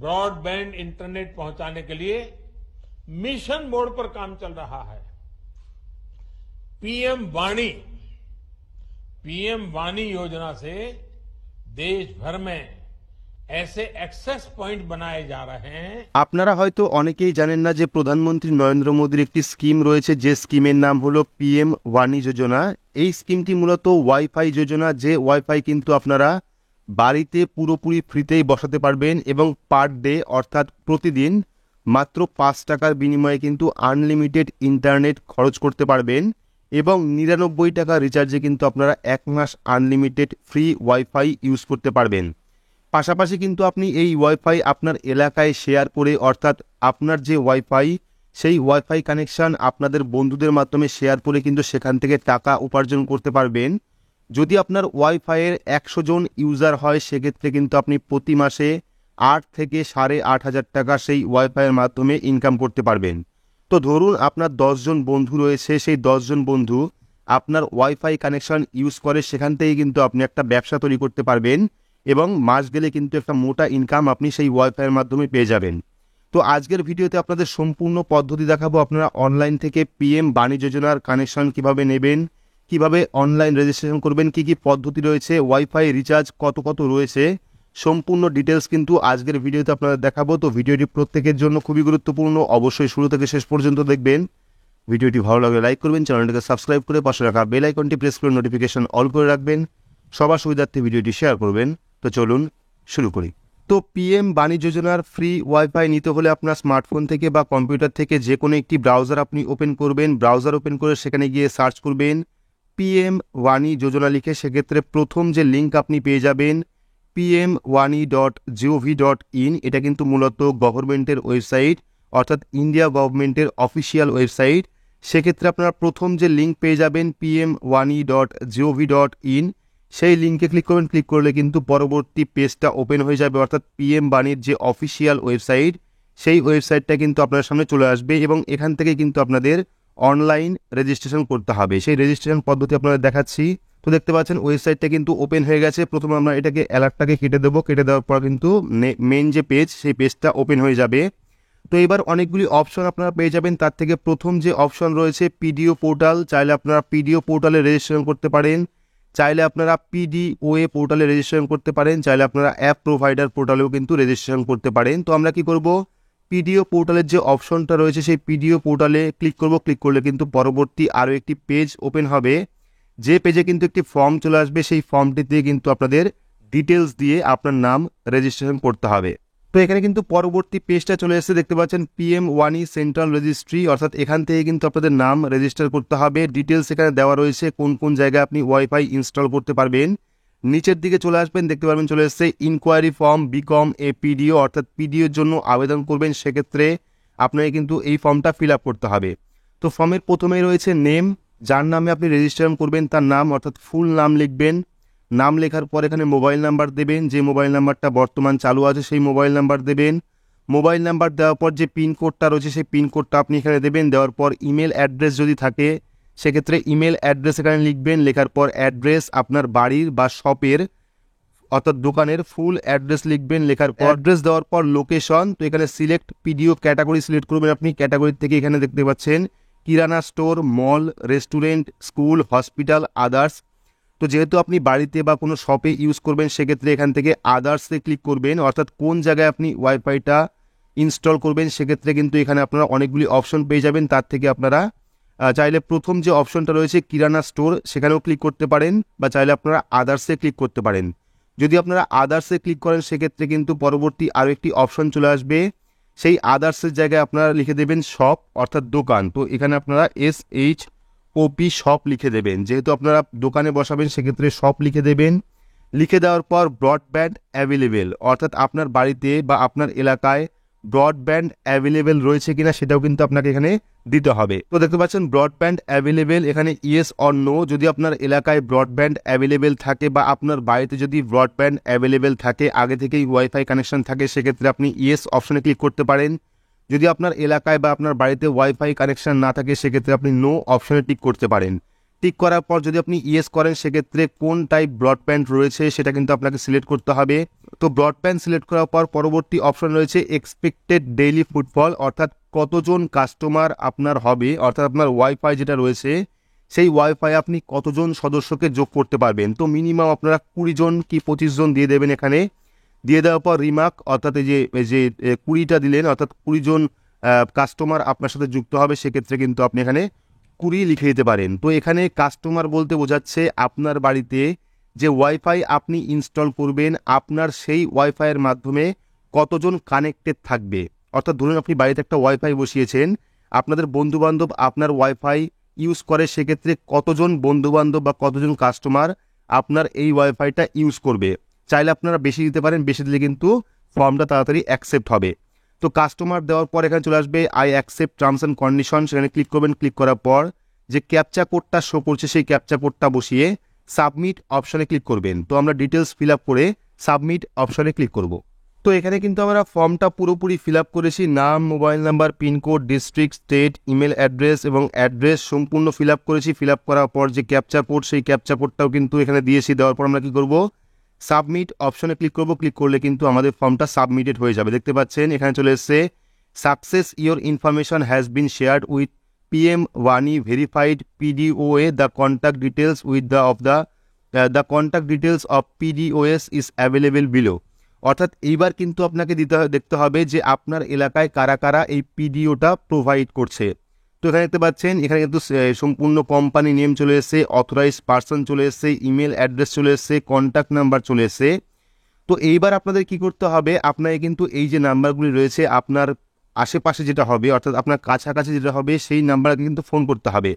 Broadband internet पहुंचाने के लिए मिशन मोड पर काम चल रहा है। पीएम वाणी योजना से देश भर में ऐसे एक्सेस पॉइंट बनाए जा रहे हैं। আপনারা হয়তো অনেকেই জানেন না যে প্রধানমন্ত্রী নরেন্দ্র মোদীর একটি স্কিম রয়েছে, যে স্কিমের নাম হলো পিএম ওয়ানি যোজনা। এই স্কিমটি মূলত ওয়াইফাই যোজনা, যে ওয়াইফাই কিন্তু আপনারা বাড়িতে পুরোপুরি ফ্রিতেই বসাতে পারবেন এবং পার ডে অর্থাৎ প্রতিদিন মাত্র 5 টাকার বিনিময়ে কিন্তু আনলিমিটেড ইন্টারনেট খরচ করতে পারবেন এবং 99 টাকা রিচার্জে কিন্তু আপনারা 1 মাস আনলিমিটেড ফ্রি ওয়াইফাই ইউজ করতে পারবেন। পাশাপাশি কিন্তু আপনি এই ওয়াইফাই আপনার এলাকায় শেয়ার করে, অর্থাৎ আপনার যে ওয়াইফাই সেই ওয়াইফাই কানেকশন আপনাদের বন্ধুদের মাধ্যমে শেয়ার করে কিন্তু সেখান থেকে টাকা উপার্জন করতে পারবেন। যদি আপনার ওয়াইফাইয়ের 100 জন ইউজার হয় সেক্ষেত্রে কিন্তু আপনি প্রতি মাসে 8 থেকে 8,500 টাকা সেই ওয়াইফাইয়ের মাধ্যমে ইনকাম করতে পারবেন। তো ধরুন আপনার 10 জন বন্ধু রয়েছে, সেই 10 জন বন্ধু আপনার ওয়াইফাই কানেকশন ইউজ করে, সেখান থেকেই কিন্তু আপনি একটা ব্যবসা তৈরি করতে পারবেন এবং মাস গেলে কিন্তু একটা মোটা ইনকাম আপনি সেই ওয়াইফাইয়ের মাধ্যমে পেয়ে যাবেন। তো আজকের ভিডিওতে আপনাদের সম্পূর্ণ পদ্ধতি দেখাবো, আপনারা অনলাইন থেকে পিএম বাণী যোজনার কানেকশন কিভাবে নেবেন, কিভাবে অনলাইন রেজিস্ট্রেশন করবেন, কি কি পদ্ধতি রয়েছে, ওয়াইফাই রিচার্জ কত রয়েছে, সম্পূর্ণ ডিটেলস কিন্তু আজকের ভিডিওতে আপনাদের দেখাবো। তো ভিডিওটি প্রত্যেকের জন্য খুবই গুরুত্বপূর্ণ, অবশ্যই শুরু থেকে শেষ পর্যন্ত দেখবেন। ভিডিওটি ভালো লাগলে লাইক করবেন, চ্যানেলটিকে সাবস্ক্রাইব করে পাশে রাখা বেল আইকনটি প্রেস করে নোটিফিকেশন অল করে রাখবেন, সবার সুবিধার্থে ভিডিওটি শেয়ার করবেন। তো চলুন শুরু করি। তো পিএম বাণী যোজনার ফ্রি ওয়াইফাই নিতে হলে আপনার স্মার্টফোন থেকে বা কম্পিউটার থেকে যে কোনো একটি ব্রাউজার আপনি ওপেন করবেন। ব্রাউজার ওপেন করে সেখানে গিয়ে সার্চ করবেন পিএম ওয়ানি যোজনা লিখে। সেক্ষেত্রে প্রথম যে লিঙ্ক আপনি পেয়ে যাবেন pmwani.gov.in, এটা কিন্তু মূলত গভর্নমেন্টের ওয়েবসাইট, অর্থাৎ ইন্ডিয়া গভর্নমেন্টের অফিসিয়াল ওয়েবসাইট। সেক্ষেত্রে আপনারা প্রথম যে লিঙ্ক পেয়ে যাবেন pmwani.gov.in, সেই লিঙ্কে ক্লিক করবেন। ক্লিক করলে কিন্তু পরবর্তী পেজটা ওপেন হয়ে যাবে, অর্থাৎ পিএম বাণীর যে অফিসিয়াল ওয়েবসাইট সেই ওয়েবসাইটটা কিন্তু আপনার সামনে চলে আসবে এবং এখান থেকে কিন্তু আপনাদের অনলাইন রেজিস্ট্রেশন করতে হবে। সেই রেজিস্ট্রেশন পদ্ধতি আপনাদের দেখাচ্ছি। তো দেখতে পাচ্ছেন ওয়েবসাইটটা কিন্তু ওপেন হয়ে গেছে। প্রথমে আমরা এটাকে অ্যালার্টটাকে কেটে দেবো, কেটে দেওয়ার পর কিন্তু মেন যে পেজ সেই পেজটা ওপেন হয়ে যাবে। তো এবার অনেকগুলি অপশন আপনারা পেয়ে যাবেন, তার থেকে প্রথম যে অপশন রয়েছে পিডিও পোর্টাল, চাইলে আপনারা পিডিও পোর্টালে রেজিস্ট্রেশন করতে পারেন, চাইলে আপনারা পিডিওএ পোর্টালে রেজিস্ট্রেশন করতে পারেন, চাইলে আপনারা অ্যাপ প্রোভাইডার পোর্টালেও কিন্তু রেজিস্ট্রেশন করতে পারেন। তো আমরা কি করব, পিডিও পোর্টালের যে অপশনটা রয়েছে সেই পিডিও পোর্টালে ক্লিক করব। ক্লিক করলে কিন্তু পরবর্তী আরও একটি পেজ ওপেন হবে, যে পেজে কিন্তু একটি ফর্ম চলে আসবে। সেই ফর্মটিতে কিন্তু আপনাদের ডিটেলস দিয়ে আপনার নাম রেজিস্ট্রেশন করতে হবে। তো এখানে কিন্তু পরবর্তী পেজটা চলে এসেছে, দেখতে পাচ্ছেন পিএম ওয়ানি সেন্ট্রাল রেজিস্ট্রি, অর্থাৎ এখান থেকে কিন্তু আপনাদের নাম রেজিস্টার করতে হবে। ডিটেলস এখানে দেওয়া রয়েছে, কোন কোন জায়গায় আপনি ওয়াইফাই ইনস্টল করতে পারবেন। নিচের দিকে চলে আসবেন, দেখতে পারবেন চলে এসেছে enquiry form become a PDO, অর্থাৎ পিডিওর জন্য আবেদন করবেন। সেক্ষেত্রে আপনাকে কিন্তু এই ফর্মটা ফিল আপ করতে হবে। তো ফর্মের প্রথমেই রয়েছে নেম, যার নামে আপনি রেজিস্ট্রেশন করবেন তার নাম, অর্থাৎ ফুল নাম লিখবেন। নাম লেখার পর এখানে মোবাইল নাম্বার দেবেন, যে মোবাইল নাম্বারটা বর্তমান চালু আছে সেই মোবাইল নাম্বার দেবেন। মোবাইল নাম্বার দেওয়ার পর যে পিনকোডটা রয়েছে সেই পিনকোডটা আপনি এখানে দেবেন। দেওয়ার পর ইমেল অ্যাড্রেস যদি থাকে সেক্ষেত্রে ইমেল অ্যাড্রেস এখানে লিখবেন। লেখার পর অ্যাড্রেস আপনার বাড়ির বা শপের অর্থাৎ দোকানের ফুল অ্যাড্রেস লিখবেন। লেখার পর অ্যাড্রেস দেওয়ার পর লোকেশন, তো এখানে সিলেক্ট পিডিও ক্যাটাগরি সিলেক্ট করবেন আপনি। ক্যাটাগরি থেকে এখানে দেখতে পাচ্ছেন কিরানা স্টোর, মল, রেস্টুরেন্ট, স্কুল, হসপিটাল, আদার্স। তো যেহেতু আপনি বাড়িতে বা কোনো শপে ইউজ করবেন সেক্ষেত্রে এখান থেকে আদার্সে ক্লিক করবেন, অর্থাৎ কোন জায়গায় আপনি ওয়াইফাইটা ইনস্টল করবেন। সেক্ষেত্রে কিন্তু এখানে আপনারা অনেকগুলি অপশন পেয়ে যাবেন, তার থেকে আপনারা চাইলে প্রথম যে অপশনটা রয়েছে কিরানা স্টোর সেখানেও ক্লিক করতে পারেন, বা চাইলে আপনারা আদার্সে ক্লিক করতে পারেন। যদি আপনারা আদার্সে ক্লিক করেন সেক্ষেত্রে কিন্তু পরবর্তী আরও একটি অপশন চলে আসবে, সেই আদার্সের জায়গায় আপনারা লিখে দেবেন শপ, অর্থাৎ দোকান। তো এখানে আপনারা SHOP শপ লিখে দেবেন, যেহেতু আপনারা দোকানে বসাবেন সেক্ষেত্রে শপ লিখে দেবেন। লিখে দেওয়ার পর ব্রডব্যান্ড অ্যাভেলেবেল, অর্থাৎ আপনার বাড়িতে বা আপনার এলাকায় ব্রডব্যান্ড অ্যাভেলেবেল রয়েছে কিনা সেটাও কিন্তু আপনাকে এখানে দিতে হবে। তো দেখতে পাচ্ছেন ব্রডব্যান্ড অ্যাভেলেবেল, এখানে ইয়েস অর নো। যদি আপনার এলাকায় ব্রডব্যান্ড অ্যাভেলেবেল থাকে বা আপনার বাড়িতে যদি ব্রডব্যান্ড অ্যাভেলেবেল থাকে, আগে থেকেই ওয়াইফাই কানেকশন থাকে, সেক্ষেত্রে আপনি ইয়েস অপশনে ক্লিক করতে পারেন। যদি আপনার এলাকায় বা আপনার বাড়িতে ওয়াইফাই কানেকশন না থাকে সেক্ষেত্রে আপনি নো অপশনে টিক করতে পারেন। টিক করার পর যদি আপনি ইয়েস করেন সেক্ষেত্রে কোন টাইপ ব্রডব্যান্ড রয়েছে সেটা কিন্তু আপনাকে সিলেক্ট করতে হবে। তো ব্রডব্যান্ড সিলেক্ট করার পর পরবর্তী অপশন রয়েছে এক্সপেক্টেড ডেইলি ফুটফল, অর্থাৎ কতজন কাস্টমার আপনার হবে, অর্থাৎ আপনার ওয়াইফাই যেটা রয়েছে সেই ওয়াইফাই আপনি কতজন সদস্যকে যোগ করতে পারবেন। তো মিনিমাম আপনারা 20 জন কি 25 জন দিয়ে দেবেন। এখানে দিয়ে দেওয়ার পর রিমার্ক, অর্থাৎ এই যে 20টা দিলেন, অর্থাৎ 20 জন কাস্টমার আপনার সাথে যুক্ত হবে, সেক্ষেত্রে কিন্তু আপনি এখানে 20 লিখে দিতে পারেন। তো এখানে কাস্টমার বলতে বোঝাচ্ছে আপনার বাড়িতে যে ওয়াইফাই আপনি ইনস্টল করবেন, আপনার সেই ওয়াইফাইয়ের মাধ্যমে কতজন কানেক্টেড থাকবে। অর্থাৎ ধরুন আপনি বাড়িতে একটা ওয়াইফাই বসিয়েছেন, আপনাদের বন্ধুবান্ধব আপনার ওয়াইফাই ইউজ করে, সেক্ষেত্রে কতজন বন্ধুবান্ধব বা কতজন কাস্টমার আপনার এই ওয়াইফাইটা ইউজ করবে। চাইলে আপনারা বেশি দিতে পারেন, বেশি দিলে কিন্তু ফর্মটা তাড়াতাড়ি অ্যাকসেপ্ট হবে। তো কাস্টমার দেওয়ার পর এখানে চলে আসবে I accept terms and condition, সেখানে ক্লিক করবেন। ক্লিক করার পর যে ক্যাপচা কোডটা শো করছে সেই ক্যাপচা কোডটা বসিয়ে সাবমিট অপশনে ক্লিক করবেন। তো আমরা ডিটেলস ফিল আপ করে সাবমিট অপশনে ক্লিক করব। তো এখানে কিন্তু আমরা ফর্মটা পুরোপুরি ফিল আপ করেছি, নাম, mobile number, pincode, district, state, email address এবং অ্যাড্রেস সম্পূর্ণ ফিল আপ করেছি। ফিল আপ করার পর যে ক্যাপচা কোড সেই ক্যাপচা কোডটাও কিন্তু এখানে দিয়েছি। দেওয়ার পর আমরা কী করব, সাবমিট অপশনে ক্লিক করব। ক্লিক করলে কিন্তু আমাদের ফর্মটা সাবমিটেড হয়ে যাবে। দেখতে পাচ্ছেন এখানে চলে এসছে success, your information has been shared with PM Vani verified PDOA. The contact details with the contact details of PDOS is available below. অর্থাৎ এইবার কিন্তু আপনাকে দেখতে হবে যে আপনার এলাকায় কারা কারা এই পিডিওটা প্রোভাইড করছে। তো এখানে দেখতে পাচ্ছেন এখানে কিন্তু সম্পূর্ণ কোম্পানি নেম চলে এসেছে, অথরাইজড পার্সন চলে এসেছে, ইমেল অ্যাড্রেস চলে এসেছে, কন্ট্যাক্ট নাম্বার চলে এসেছে। তো এইবার আপনাদের কি করতে হবে, আপনাকে কিন্তু এই যে নাম্বারগুলি রয়েছে আপনার আশেপাশে যেটা হবে, অর্থাৎ আপনার কাছাকাছি যেটা হবে সেই নাম্বারকে কিন্তু ফোন করতে হবে।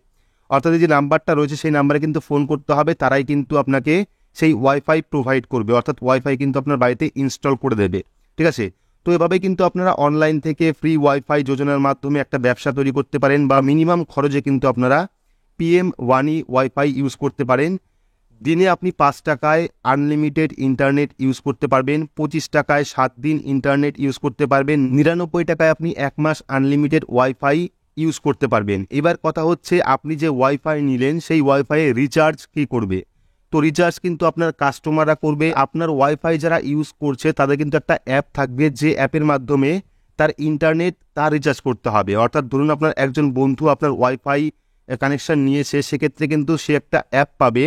অর্থাৎ এই যে নাম্বারটা রয়েছে সেই নাম্বারে কিন্তু ফোন করতে হবে, তারাই কিন্তু আপনাকে সেই ওয়াইফাই প্রোভাইড করবে, অর্থাৎ ওয়াইফাই কিন্তু আপনার বাড়িতে ইনস্টল করে দেবে। ঠিক আছে, তো এভাবে কিন্তু আপনারা অনলাইন থেকে ফ্রি ওয়াইফাই যোজনার মাধ্যমে একটা ব্যবসা তৈরি করতে পারেন, বা মিনিমাম খরচে কিন্তু আপনারা PM Vani ওয়াইফাই ইউজ করতে পারেন। দিনে আপনি 5 টাকায় আনলিমিটেড ইন্টারনেট ইউজ করতে পারবেন, 25 টাকায় 7 দিন ইন্টারনেট ইউজ করতে পারবেন, 99 টাকায় আপনি 1 মাস আনলিমিটেড ওয়াইফাই ইউজ করতে পারবেন। এবার কথা হচ্ছে আপনি যে ওয়াইফাই নিলেন সেই ওয়াইফাইয়ে রিচার্জ কি করবে। তো রিচার্জ কিন্তু আপনার কাস্টমাররা করবে। আপনার ওয়াইফাই যারা ইউজ করছে তাদের কিন্তু একটা অ্যাপ থাকবে, যে অ্যাপের মাধ্যমে তার ইন্টারনেট তার রিচার্জ করতে হবে। অর্থাৎ ধরুন আপনার একজন বন্ধু আপনার ওয়াইফাই কানেকশন নিয়েছে, সেক্ষেত্রে কিন্তু সে একটা অ্যাপ পাবে,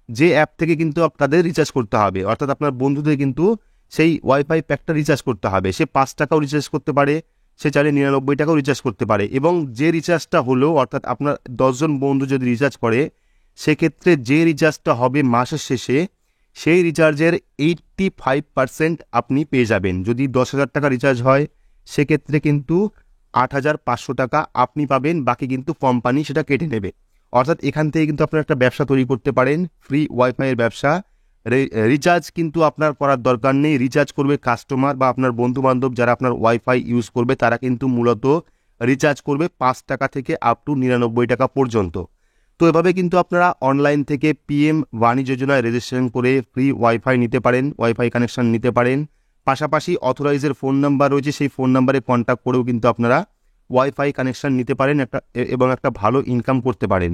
যে অ্যাপ থেকে কিন্তু আপনাদের রিচার্জ করতে হবে। অর্থাৎ আপনার বন্ধুদের কিন্তু সেই ওয়াইফাই প্যাকটা রিচার্জ করতে হবে। সে 5 টাকাও রিচার্জ করতে পারে, সে চাইলে 99 টাকাও রিচার্জ করতে পারে। এবং যে রিচার্জটা হলো, অর্থাৎ আপনার 10 জন বন্ধু যদি রিচার্জ করে, সেক্ষেত্রে যে রিচার্জটা হবে মাসের শেষে সেই রিচার্জের 85% আপনি পেয়ে যাবেন। যদি 10,000 টাকা রিচার্জ হয় সেক্ষেত্রে কিন্তু 8,500 টাকা আপনি পাবেন, বাকি কিন্তু কোম্পানি সেটা কেটে নেবে। অর্থাৎ এখান থেকে কিন্তু আপনারা একটা ব্যবসা তৈরি করতে পারেন, ফ্রি ওয়াইফাইয়ের ব্যবসা। রিচার্জ কিন্তু আপনার করার দরকার নেই, রিচার্জ করবে কাস্টমার বা আপনার বন্ধুবান্ধব যারা আপনার ওয়াইফাই ইউজ করবে, তারা কিন্তু মূলত রিচার্জ করবে 5 টাকা থেকে আপ টু 99 টাকা পর্যন্ত। তো এভাবে কিন্তু আপনারা অনলাইন থেকে PM Vani যোজনায় রেজিস্ট্রেশন করে ফ্রি ওয়াইফাই নিতে পারেন, ওয়াইফাই কানেকশন নিতে পারেন। পাশাপাশি অথরাইজের ফোন নাম্বার রয়েছে, সেই ফোন নাম্বারে কন্ট্যাক্ট করেও কিন্তু আপনারা ওয়াইফাই কানেকশন নিতে পারেন এবং একটা ভালো ইনকাম করতে পারেন।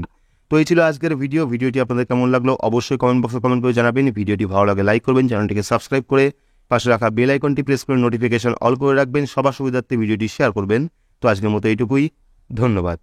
তো এই ছিল আজকের ভিডিওটি আপনাদের কেমন লাগলো অবশ্যই কমেন্ট বক্সে কমেন্ট করে জানাবেন। ভিডিওটি ভালো লাগে লাইক করবেন, চ্যানেলটিকে সাবস্ক্রাইব করে পাশে রাখা বেল আইকনটি প্রেস করে নোটিফিকেশন অল করে রাখবেন, সবার সুবিধার্থে ভিডিওটি শেয়ার করবেন। তো আজকের মতো এইটুকুই, ধন্যবাদ।